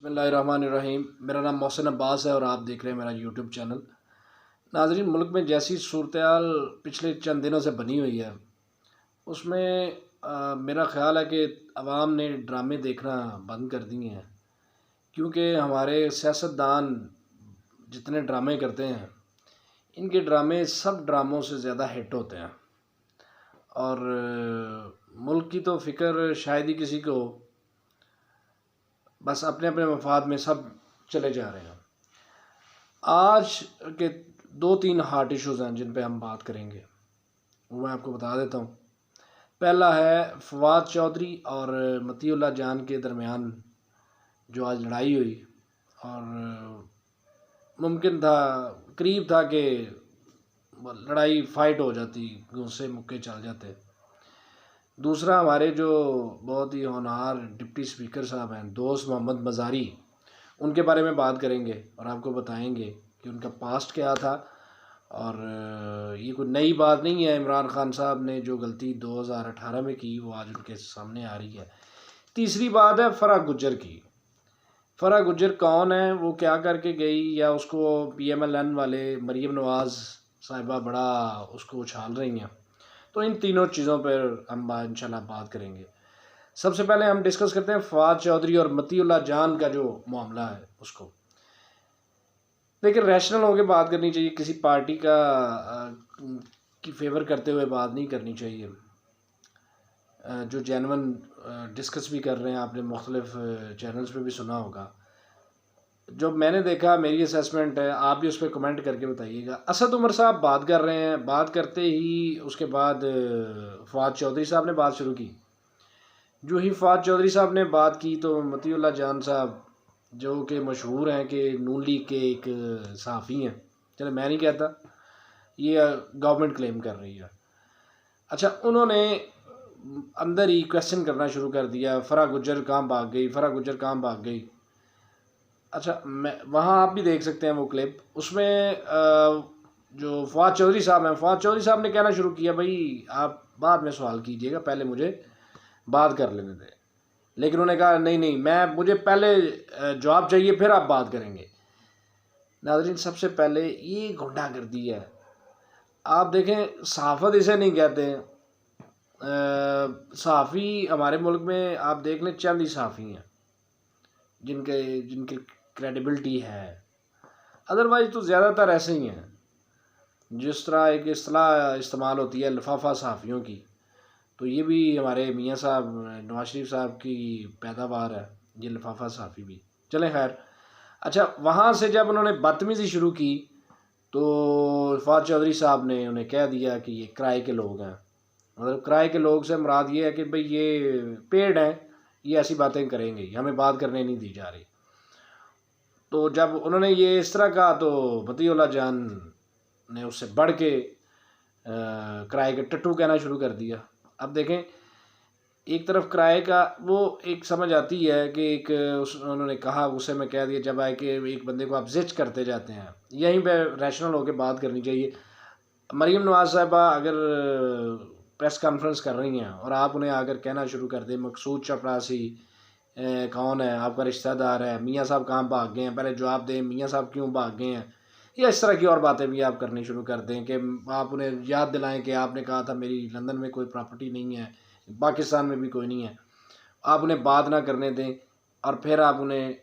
बिस्मिल्लाहिर्रहमानिर्रहीम। मेरा नाम मोहसिन अब्बास है और आप देख रहे हैं मेरा यूट्यूब चैनल। नाज़रीन, मुल्क में जैसी सूरत-ए-हाल पिछले चंद दिनों से बनी हुई है, उसमें मेरा ख़्याल है कि अवाम ने ड्रामे देखना बंद कर दिए हैं, क्योंकि हमारे सियासतदान जितने ड्रामे करते हैं, इनके ड्रामे सब ड्रामों से ज़्यादा हिट होते हैं और मुल्क की तो फ़िक्र शायद ही किसी को, बस अपने अपने मफाद में सब चले जा रहे हैं। आज के 2-3 हॉट इश्यूज़ हैं जिन पे हम बात करेंगे, वो मैं आपको बता देता हूँ। पहला है फवाद चौधरी और मतीउल्लाह जान के दरमियान जो आज लड़ाई हुई और मुमकिन था, करीब था कि लड़ाई फाइट हो जाती, गुस्से मुक्के चल जाते। दूसरा, हमारे जो बहुत ही होनहार डिप्टी स्पीकर साहब हैं दोस्त मोहम्मद मज़ारी, उनके बारे में बात करेंगे और आपको बताएंगे कि उनका पास्ट क्या था और ये कोई नई बात नहीं है। इमरान खान साहब ने जो गलती 2018 में की वो आज उनके सामने आ रही है। तीसरी बात है फ़राह गुज्जर की। फ़राह गुज्जर कौन है, वो क्या करके गई, या उसको PMLN वाले मरीम नवाज़ साहिबा बड़ा उसको उछाल रही हैं। तो इन तीनों चीज़ों पर हम इंशाल्लाह बात करेंगे। सबसे पहले हम डिस्कस करते हैं फवाद चौधरी और मतीउल्लाह जान का जो मामला है उसको। देखिए, रैशनल होकर बात करनी चाहिए, किसी पार्टी का की फेवर करते हुए बात नहीं करनी चाहिए। जो जेन्युइन डिस्कस भी कर रहे हैं, आपने मुख्तलिफ चैनल्स पे भी सुना होगा। जो मैंने देखा, मेरी असेसमेंट है, आप भी उस पर कमेंट करके बताइएगा। असद उमर साहब बात कर रहे हैं, बात करते ही उसके बाद फवाद चौधरी साहब ने बात शुरू की। जो ही फवाद चौधरी साहब ने बात की तो मतीउल्लाह जान साहब, जो कि मशहूर हैं कि नून लीग के एक सहाफ़ी हैं, चलो मैं नहीं कहता, ये गवर्नमेंट क्लेम कर रही है। अच्छा, उन्होंने अंदर ही क्वेश्चन करना शुरू कर दिया, फ़राह गुज्जर कहाँ भाग गई, फ़राह गुज्जर कहाँ भाग गई। अच्छा, मैं वहाँ आप भी देख सकते हैं वो क्लिप। उसमें जो फवाद चौधरी साहब हैं, फवाद चौधरी साहब ने कहना शुरू किया, भाई आप बाद में सवाल कीजिएगा, पहले मुझे बात कर लेने दें। लेकिन उन्होंने कहा नहीं नहीं, मुझे पहले जवाब चाहिए, फिर आप बात करेंगे। नाज़रीन, सबसे पहले ये गुंडागर्दी है। आप देखें, सहाफ़त इसे नहीं कहते। सहाफ़ी हमारे मुल्क में आप देख लें, चंद ही सहाफ़ी हैं जिनकी क्रेडिबिलिटी है, अदरवाइज़ तो ज़्यादातर ऐसे ही हैं। जिस तरह एक इस्तेलाह इस्तेमाल होती है लिफाफा सहाफ़ियों की, तो ये भी हमारे मियाँ साहब नवाज शरीफ साहब की पैदावार है, ये लिफाफा सहाफ़ी भी। चलें खैर। अच्छा, वहाँ से जब उन्होंने बदतमीज़ी शुरू की तो फवाद चौधरी साहब ने उन्हें कह दिया कि ये किराए के लोग हैं। मतलब किराए के लोग से मुराद ये है कि भाई ये पेड हैं, ये ऐसी बातें करेंगे, हमें बात करने नहीं दी जा रही। तो जब उन्होंने ये इस तरह कहा तो मतीउल्लाह जान ने उससे बढ़ के किराए के टट्टू कहना शुरू कर दिया। अब देखें, एक तरफ किराए का वो एक समझ आती है कि एक उन्होंने कहा, गुस्से में कह दिया, जब आए कि एक बंदे को आप जिच करते जाते हैं। यहीं पे रैशनल होकर बात करनी चाहिए। मरीम नवाज़ साहिबा अगर प्रेस कॉन्फ्रेंस कर रही हैं और आप उन्हें आकर कहना शुरू कर दें मकसूद चपरासी कौन है, आपका रिश्तेदार है, मियाँ साहब कहाँ भाग गए हैं, पहले जवाब दें, मियाँ साहब क्यों भाग गए हैं, या इस तरह की और बातें भी आप करनी शुरू कर दें कि आप उन्हें याद दिलाएं कि आपने कहा था मेरी लंदन में कोई प्रॉपर्टी नहीं है, पाकिस्तान में भी कोई नहीं है। आप उन्हें बात ना करने दें और फिर आप उन्हें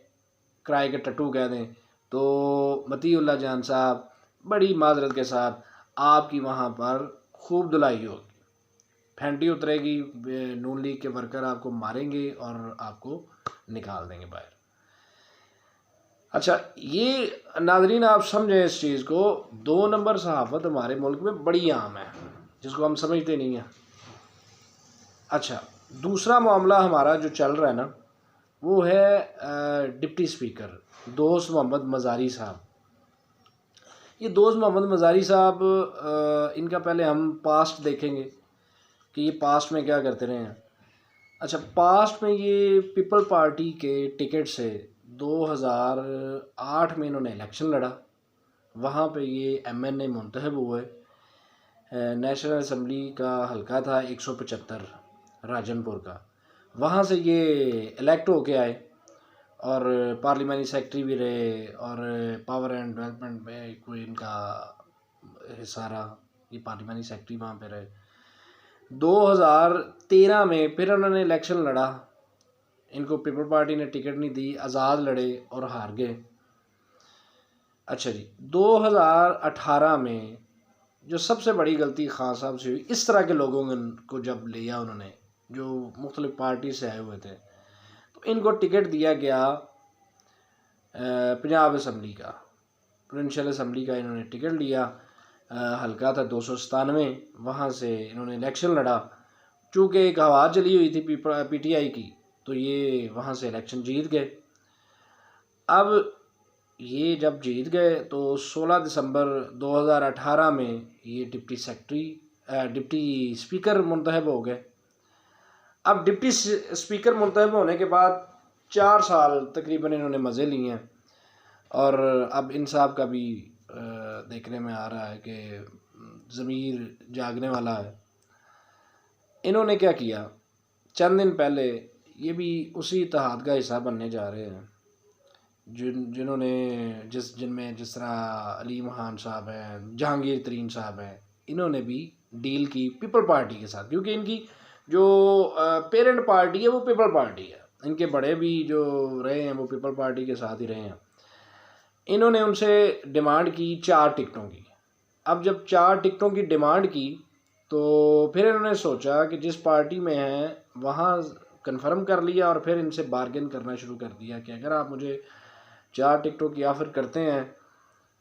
किराए के टट्टू कह दें, तो मतीउल्लाह जान साहब, बड़ी माजरत के साथ आपकी वहाँ पर खूब धुलाई होगी, फेंटी उतरेगी, नून लीग के वर्कर आपको मारेंगे और आपको निकाल देंगे बाहर। अच्छा, ये नाजरीन आप समझें इस चीज़ को, 2 नंबर सहाफ़त हमारे मुल्क में बड़ी आम है, जिसको हम समझते नहीं हैं। अच्छा, दूसरा मामला हमारा जो चल रहा है ना, वो है डिप्टी स्पीकर दोस्त मोहम्मद मज़ारी साहब। ये दोस्त मोहम्मद मज़ारी साहब, इनका पहले हम पास्ट देखेंगे कि ये पास्ट में क्या करते रहे हैं। अच्छा, पास्ट में ये पीपल पार्टी के टिकट से 2008 में इन्होंने इलेक्शन लड़ा, वहाँ पे ये MNA मुंतखब हुए। नेशनल असम्बली का हल्का था 175 राजनपुर का, वहाँ से ये इलेक्ट होके आए और पार्लियामेंट्री सेक्रेटरी भी रहे और पावर एंड डेवलपमेंट में कोई इनका हिस्सा रहा, ये पार्लियामेंट्री सेक्रेटरी वहाँ पे रहे। 2013 में फिर उन्होंने इलेक्शन लड़ा, इनको पीपल पार्टी ने टिकट नहीं दी, आज़ाद लड़े और हार गए। अच्छा जी, 2018 में जो सबसे बड़ी गलती खान साहब से हुई, इस तरह के लोगों को जब लिया उन्होंने जो मुख्तलिफ पार्टी से आए हुए थे, तो इनको टिकट दिया गया पंजाब असम्बली का, प्रोविंशियल असम्बली का इन्होंने टिकट लिया। हल्का था 297, वहाँ से इन्होंने इलेक्शन लड़ा। चूँकि एक हवा चली हुई थी PTI की, तो ये वहाँ से इलेक्शन जीत गए। अब ये जब जीत गए तो 16 दिसंबर 2018 में ये डिप्टी स्पीकर मुंतखब हो गए। अब डिप्टी स्पीकर मुंतखब होने के बाद 4 साल तकरीबन इन्होंने मज़े लिए हैं, और अब इन साहब का भी देखने में आ रहा है कि ज़मीर जागने वाला है। इन्होंने क्या किया, चंद दिन पहले ये भी उसी इत्तेहाद का हिस्सा बनने जा रहे हैं जिन्होंने जिनमें जिस तरह अलीम खान साहब हैं, जहांगीर तरीन साहब हैं, इन्होंने भी डील की पीपल पार्टी के साथ, क्योंकि इनकी जो पेरेंट पार्टी है वो पीपल पार्टी है। इनके बड़े भी जो रहे हैं वो पीपल पार्टी के साथ ही रहे हैं। इन्होंने उनसे डिमांड की 4 टिकटों की। अब जब 4 टिकटों की डिमांड की तो फिर इन्होंने सोचा कि जिस पार्टी में हैं वहाँ कन्फर्म कर लिया, और फिर इनसे बार्गेन करना शुरू कर दिया कि अगर आप मुझे 4 टिकटों की ऑफ़र करते हैं,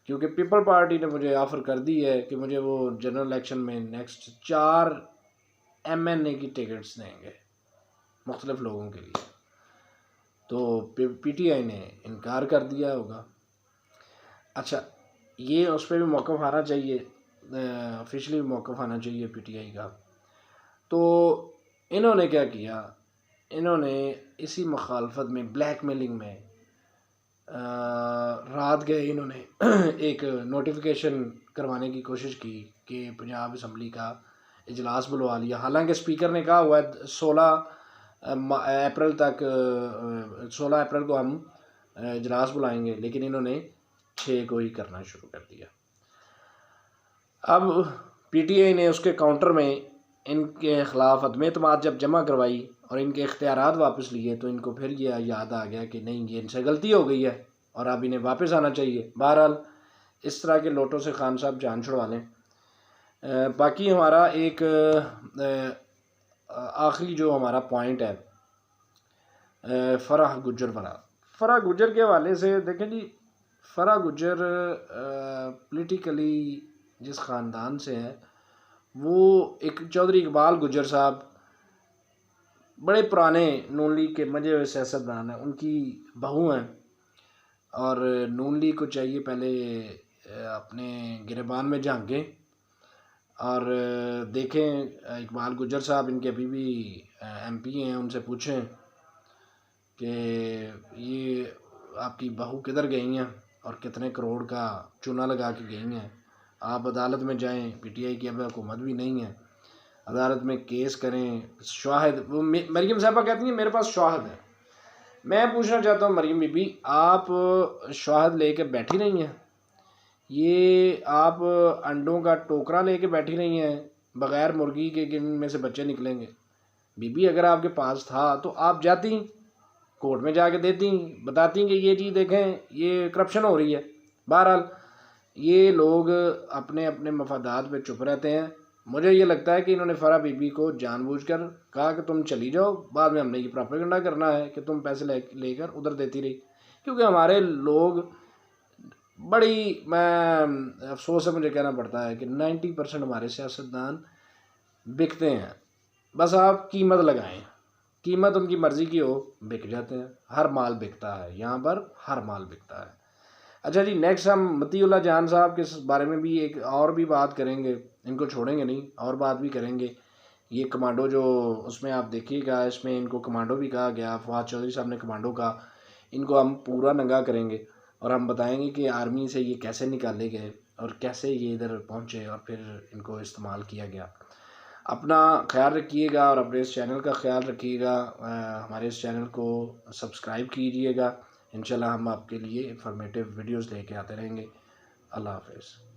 क्योंकि पीपल पार्टी ने मुझे ऑफ़र कर दी है कि मुझे वो जनरल इलेक्शन में नेक्स्ट 4 MNA की टिकट्स देंगे मुख्तलिफ लोगों के लिए, तो PTI ने इनकार कर दिया होगा। अच्छा, ये उस पर भी मौक़िफ़ आना चाहिए, ऑफिशियली मौक़िफ़ आना चाहिए PTI का। तो इन्होंने क्या किया, इन्होंने इसी मुखालफत में, ब्लैकमेलिंग में रात गए इन्होंने एक नोटिफिकेशन करवाने की कोशिश की कि पंजाब असम्बली का इजलास बुलवा लिया। हालांकि स्पीकर ने कहा हुआ है 16 अप्रैल तक, 16 अप्रैल को हम इजलास बुलाएंगे, लेकिन इन्होंने 6 को ही करना शुरू कर दिया। अब PTI ने उसके काउंटर में इनके ख़िलाफ़ अदम एतमाद जब जमा करवाई और इनके इख्तियारात वापस लिए, तो इनको फिर यह याद आ गया कि नहीं, ये इनसे गलती हो गई है और अब इन्हें वापस आना चाहिए। बहरहाल इस तरह के लोटों से खान साहब जान छुड़वा लें। बाकी हमारा एक आखिरी जो हमारा पॉइंट है, फ़राह गुज्जर फ़राह गुज्जर के हवाले से देखें जी, फ़राह गुज्जर पॉलिटिकली जिस ख़ानदान से हैं, वो एक चौधरी इकबाल गुज्जर साहब बड़े पुराने नून लीग के मजे हुए सियासतदान हैं, उनकी बहू हैं, और नून लीग को चाहिए पहले अपने गिरबान में झांकें और देखें। इकबाल गुज्जर साहब इनके अभी भी MP हैं, उनसे पूछें कि ये आपकी बहू किधर गई हैं और कितने करोड़ का चूना लगा के गई हैं। आप अदालत में जाएं, PTI की अब हुकूमत भी नहीं है, अदालत में केस करें, शाहिद, वो मरीम साहबा कहती हैं मेरे पास शाहिद है। मैं पूछना चाहता हूँ मरीम बीबी, आप शाहिद लेके बैठी रही हैं? ये आप अंडों का टोकरा लेके बैठी रही हैं बग़ैर मुर्गी के कि इनमें से बच्चे निकलेंगे? बीबी अगर आपके पास था तो आप जाती कोर्ट में जाके देती, बताती कि ये चीज़ देखें, ये करप्शन हो रही है। बहरहाल ये लोग अपने अपने मफादात पे चुप रहते हैं। मुझे ये लगता है कि इन्होंने फ़राह बीबी को जानबूझकर कहा कि तुम चली जाओ, बाद में हमने ये प्रोपेगेंडा करना है कि तुम पैसे लेकर उधर देती रही। क्योंकि हमारे लोग बड़ी, मैं अफसोस है मुझे कहना पड़ता है कि 90% हमारे सियासतदान बिकते हैं। बस आप कीमत लगाएं, कीमत उनकी मर्ज़ी की हो, बिक जाते हैं। हर माल बिकता है, यहाँ पर हर माल बिकता है। अच्छा जी, नेक्स्ट हम मतीउल्लाह जान साहब के बारे में भी एक और भी बात करेंगे, इनको छोड़ेंगे नहीं, और बात भी करेंगे। ये कमांडो जो उसमें आप देखिएगा, इसमें इनको कमांडो भी कहा गया, फवाद चौधरी साहब ने कमांडो कहा, इनको हम पूरा नंगा करेंगे और हम बताएंगे कि आर्मी से ये कैसे निकाले गए और कैसे ये इधर पहुँचे और फिर इनको इस्तेमाल किया गया। अपना ख्याल रखिएगा और अपने इस चैनल का ख्याल रखिएगा। हमारे इस चैनल को सब्सक्राइब कीजिएगा इंशाल्लाह हम आपके लिए इंफॉर्मेटिव वीडियोस लेके आते रहेंगे। अल्लाह हाफ़िज़।